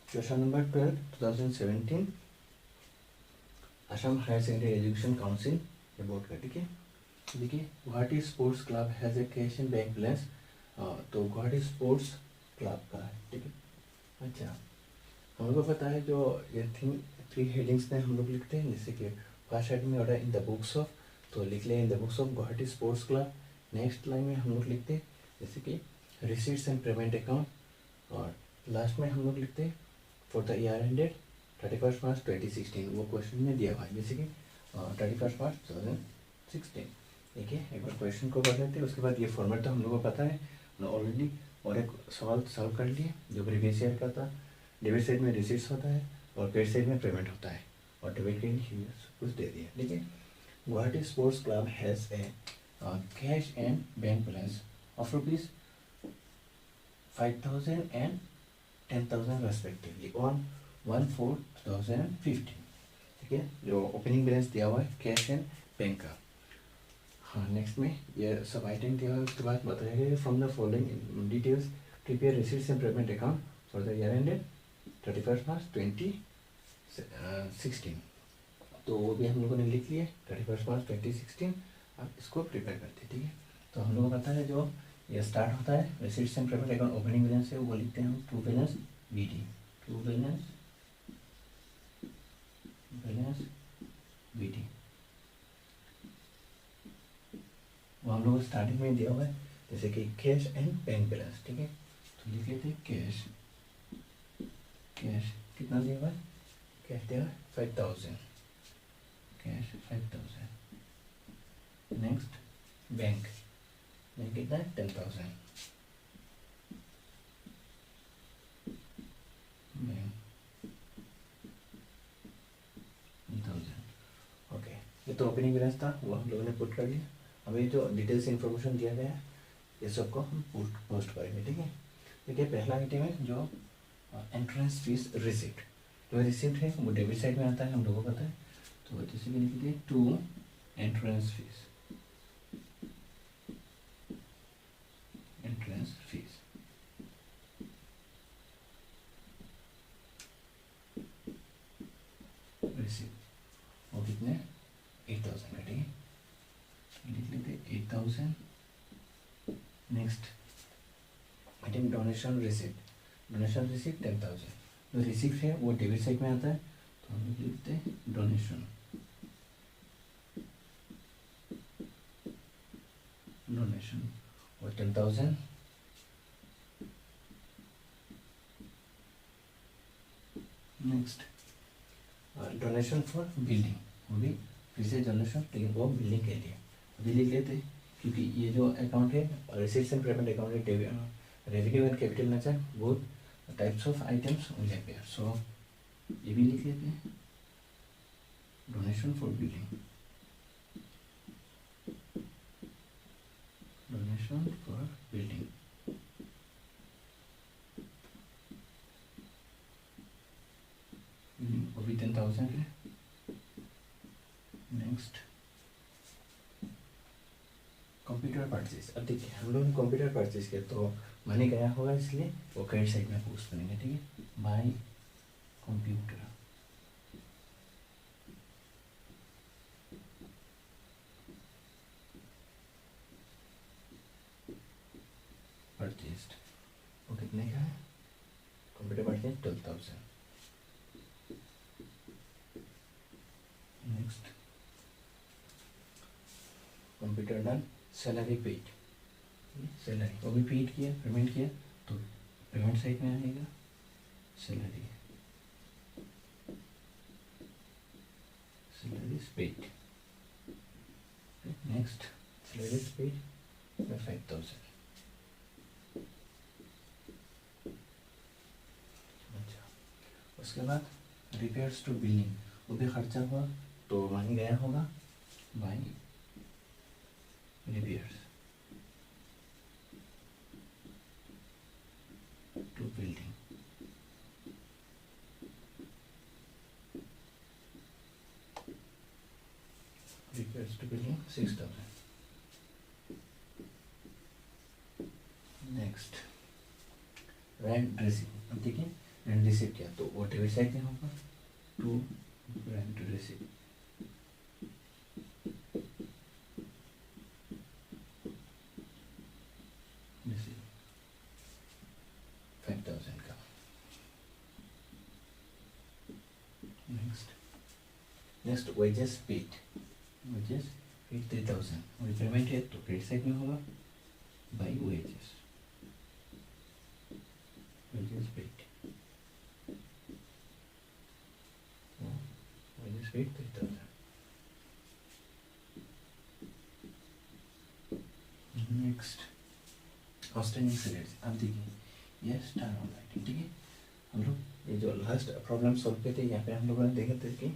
Question number 12 2017 Assam higher secondary education council ये board का, ठीक है। देखिए Guwahati sports club has a cash and bank balance, तो गुवाहाटी स्पोर्ट्स क्लब का है, ठीक है। अच्छा, हम लोग को पता है जो ये थ्री हेडिंग्स में हम लोग लिखते हैं, जैसे कि फर्स्ट हेडिंग में order in the books of, तो लिख लें in the books of Guwahati sports club. Next line में हम लोग लिखते हैं जैसे कि रिसीट्स एंड पेमेंट अकाउंट, और लास्ट में हम लोग लिखते हैं फॉर द ईयर एंडेड 31 मार्च 2016, वो क्वेश्चन में दिया हुआ है जैसे कि 31 मार्च 2016। देखिए एक बार क्वेश्चन को पढ़ लेते हैं, उसके बाद ये फॉर्मेट तो हम लोग को पता है ऑलरेडी, और एक सवाल सॉल्व कर लिए जो प्रीवियस ईयर का था। डेबिट साइड में रिसीट्स होता है और क्रेडिट साइड में पेमेंट होता है, और डेबिट क्रेडिट कुछ दे दिया, ठीक है। Guwahati sports club has a cash and bank balance of rupees 5,000 and 10,000 respectively on 1/4/2015, ठीक है। जो ओपनिंग बैलेंस दिया हुआ है कैश एंड बैंक का। हाँ, नेक्स्ट में ये सब आइटम दिया हुआ है, उसके बाद बताया गया from the following details prepare receipts and payment account for the year ended 31 मार्च 2016, तो वो भी हम लोगों ने लिख लिया 31 मार्च 2016। अब इसको प्रिपेयर करते हैं, ठीक है। तो हम लोगों को पता है जो ये स्टार्ट होता है receipts and payment account opening balance है, वो लिखते हैं हम to balance BD, to balance BD. वो हम लोग स्टार्टिंग में दिया हुआ है जैसे कि कैश एंड बैंक बैलेंस, ठीक है। तो लिख लेते हैं कैश, कैश कितना दिया हुआ है, कैश दिया हुआ है 5,000, कैश 5,000। नेक्स्ट बैंक, बैंक कितना है 10,000, बैंक 10,000। ओके, ये तो ओपनिंग बैलेंस था, वो हम लोगों ने पुट कर लिया। अभी जो डिटेल्स इन्फॉर्मेशन दिया गया है ये सबको हम पोस्ट करेंगे, ठीक है। देखिए पहला आइटम है जो एंट्रेंस फीस रिसिप्ट, जो रिसिप्ट है वो डेबिट साइड में आता है, हम लोगों को पता है। तो जैसे कि लिखिए to entrance fees, entrance fees receipt, वो कितने 8,000 का, ठीक है। लिख लेते 8,000। Next item donation receipt, donation receipt 10,000, जो रिसिप्ट है वो डेबिट साइड में आता है, तो हम लोग लिखते हैं डोनेशन, डोनेशन और 10,000। नेक्स्ट डोनेशन फॉर बिल्डिंग, वो भी फिर से डोनेशन, लेकिन वो बिल्डिंग के लिए अभी लिख लेते हैं, क्योंकि ये जो अकाउंट है रिसीट्स एंड पेमेंट अकाउंट है, revenue and capital nature both types of items will appear, so ये भी लिख लेते हैं donation for building, donation for building. वो भी 10,000 है। नेक्स्ट कंप्यूटर परचेज, अब देखिए हम लोग ने कंप्यूटर परचेज किया तो मनी गया होगा, इसलिए वो क्रेडिट साइड में पोस्ट करेंगे, ठीक है। बाय कंप्यूटर परचेज्ड, वो कितने का है, computer purchase 12,000। Next computer done salary paid, salary वो भी पेड किया, पेमेंट किया, तो पेमेंट साइड में आएगा salary, salary paid. Next salary paid में 5,000। अच्छा, उसके बाद रिपेयर्स टू बिल्डिंग, वो भी खर्चा हुआ तो मनी गया होगा by repairs to building, repairs to building 6,000। Next rent dressing, अब देखिए एंड रिसीव किया तो वो डेबिट साइड में होगा, टू ग्रांट रिसीव। रिसीव 5000 का। Next wages paid, wages paid 3000 और पेमेंट है तो क्रेडिट साइड में होगा by wages, wages paid, wages paid 3000। Next outstanding salaries, अब देखिए ये स्टार ऑन राइटिंग, ठीक है। हम लोग ये जो लास्ट प्रॉब्लम सॉल्व किए थे यहाँ पे हम लोगों ने देखा था कि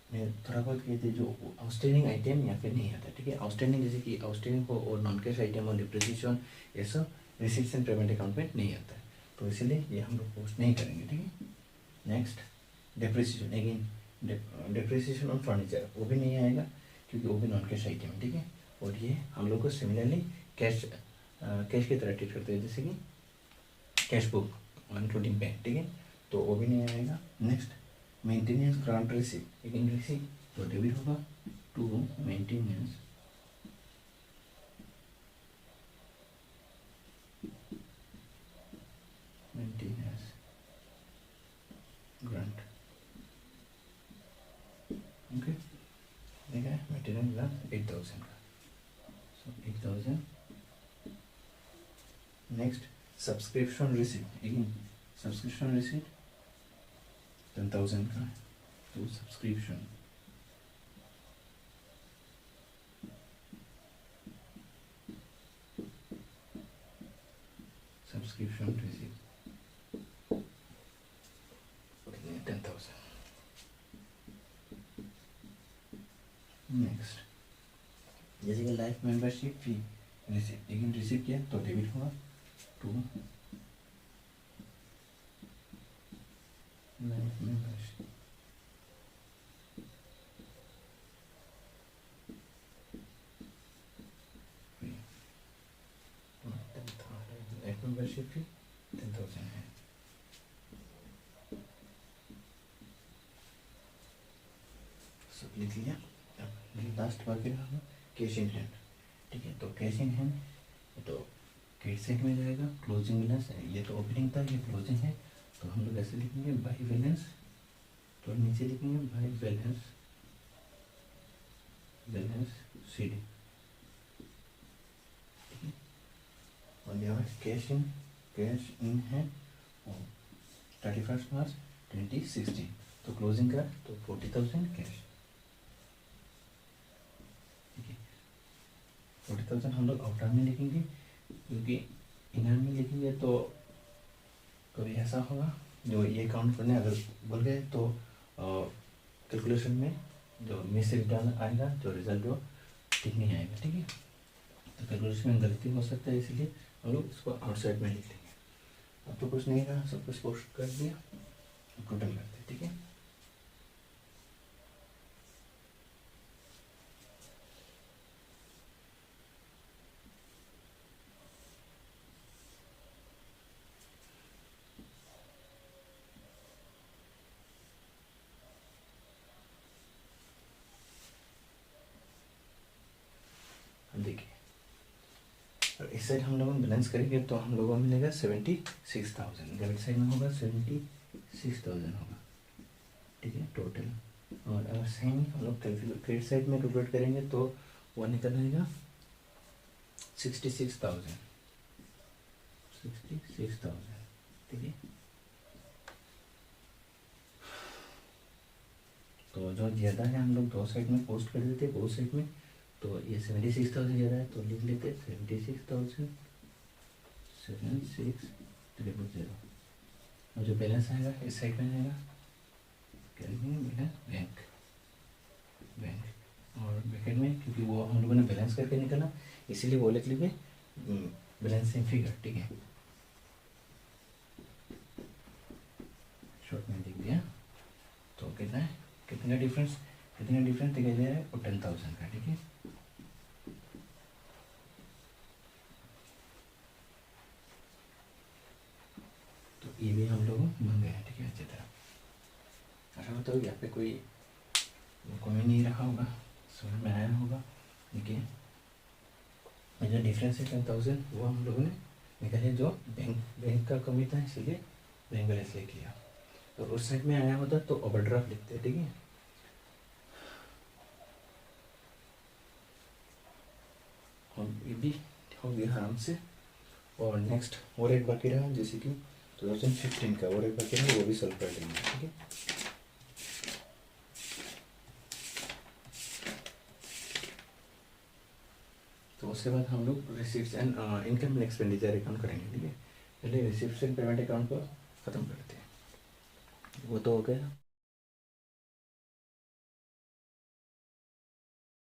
मैं थोड़ा बहुत किए थे जो आउटस्टैंडिंग आइटम यहाँ पे नहीं आता, ठीक है। आउटस्टैंडिंग जैसे कि आउटस्टैंडिंग हो और नॉन कैश आइटम और डिप्रिसिएशन, ये सब रिसीट्स एंड पेमेंट अकाउंट में नहीं आता है, तो इसलिए ये हम लोग पोस्ट नहीं करेंगे, ठीक है। Next depreciation, again depreciation on furniture वो भी नहीं आएगा क्योंकि वो भी नॉन कैश आइटम है, ठीक है। और ये हम लोग को सिमिलरली कैश की तरह ट्रीट करते हैं, जैसे कि कैश बुक इंक्लूडिंग बैंक, ठीक है, तो वो भी नहीं आएगा। Next maintenance grant receive, again receive तो डेबिट होगा टू मेंटेनेंस ग्रांट, ओके। देखा है मेंटेनेंस ग्रांट 8000 का, so 8000। Next subscription receipt, again subscription receipt 10,000 का, तो सब्सक्रिप्शन रिसीट 10,000। नेक्स्ट जैसे कि लाइफ मेंबरशिप फी रिसीव, लेकिन रिसीव किया तो डेबिट होगा to life membership fee, life membership fee 10,000 है। सब लिख लिया। अब लास्ट बाकी रहा कैश इन हैंड, ठीक है। तो कैश इन हैंड तो क्रेडिट साइड में जाएगा, क्लोजिंग बैलेंस, ये तो ओपनिंग था, ये क्लोजिंग है, तो हम लोग ऐसे लिखेंगे बाई बैलेंस, तो नीचे लिखेंगे बाई बैलेंस, बैलेंस शीट, ठीक है। और यहाँ कैश इन हैंड 31 मार्च 2016, तो क्लोजिंग का तो 40,000 कैश, 40,000 हम लोग आउटर में लिखेंगे, क्योंकि इनर में लिखेंगे तो कभी ऐसा होगा जो ये काउंट करने अगर बोल गए तो कैलकुलेशन में जो मिस रिटर्न आएगा, जो रिजल्ट वो ठीक नहीं आएगा, ठीक है। तो कैलकुलेशन में गलती हो सकता है, इसलिए हम लोग इसको आउटसाइड में लिख लेंगे। अब तो कुछ नहीं रहा, सब कुछ पोस्ट कर दिया, टोटल करते हैं, ठीक है। देखिए इस साइड हम लोग बैलेंस करेंगे तो हम लोगों को मिलेगा 76,000, डेबिट साइड में होगा 76,000 होगा, ठीक है टोटल। और अगर सेम हम लोग क्रेडिट साइड में कैलकुलेट करेंगे तो वो निकल आएगा 66,000, ठीक है। तो जो ज़्यादा है हम लोग दो साइड में पोस्ट कर देते, बोथ साइड में, तो ये 76,000 ज़्यादा है तो लिख लेते 76,760, और जो बैलेंस आएगा इस साइड में आएगा क्या लिखेंगे बैंक, और ब्रैकेट में क्योंकि वो हम लोगों ने बैलेंस करके निकाला इसीलिए वो लिख लीजिए बैलेंसिंग फिगर, ठीक है, शॉर्ट में लिख दिया। तो कितना डिफरेंस दिखाई दे रहा है, और 10,000 का, ठीक है। तो ये भी हम बन गए हैं, ठीक है, अच्छी तरह। अच्छा बताओ यहाँ पे कोई कमी नहीं रखा होगा, समझ में आया होगा। देखिए जो डिफरेंस है 10,000 वो हम लोगों ने निकाले, जो बैंक का कमी था इसलिए बैंक बैलेंस लिख लिया। तो उस साइड में आया होता तो ओवरड्राफ्ट लिखते हैं, ठीक है। और ये भी हो गया आराम से। और नेक्स्ट और एक बाकी रहा, जैसे कि 2015 का और एक बाकी रहा, वो भी सॉल्व कर लेंगे, ठीक है। तो उसके बाद हम लोग receipts and income and expenditure account करेंगे, ठीक है। पहले रिसीप्ट्स एंड पेमेंट अकाउंट को ख़त्म करते हैं, वो तो हो गया।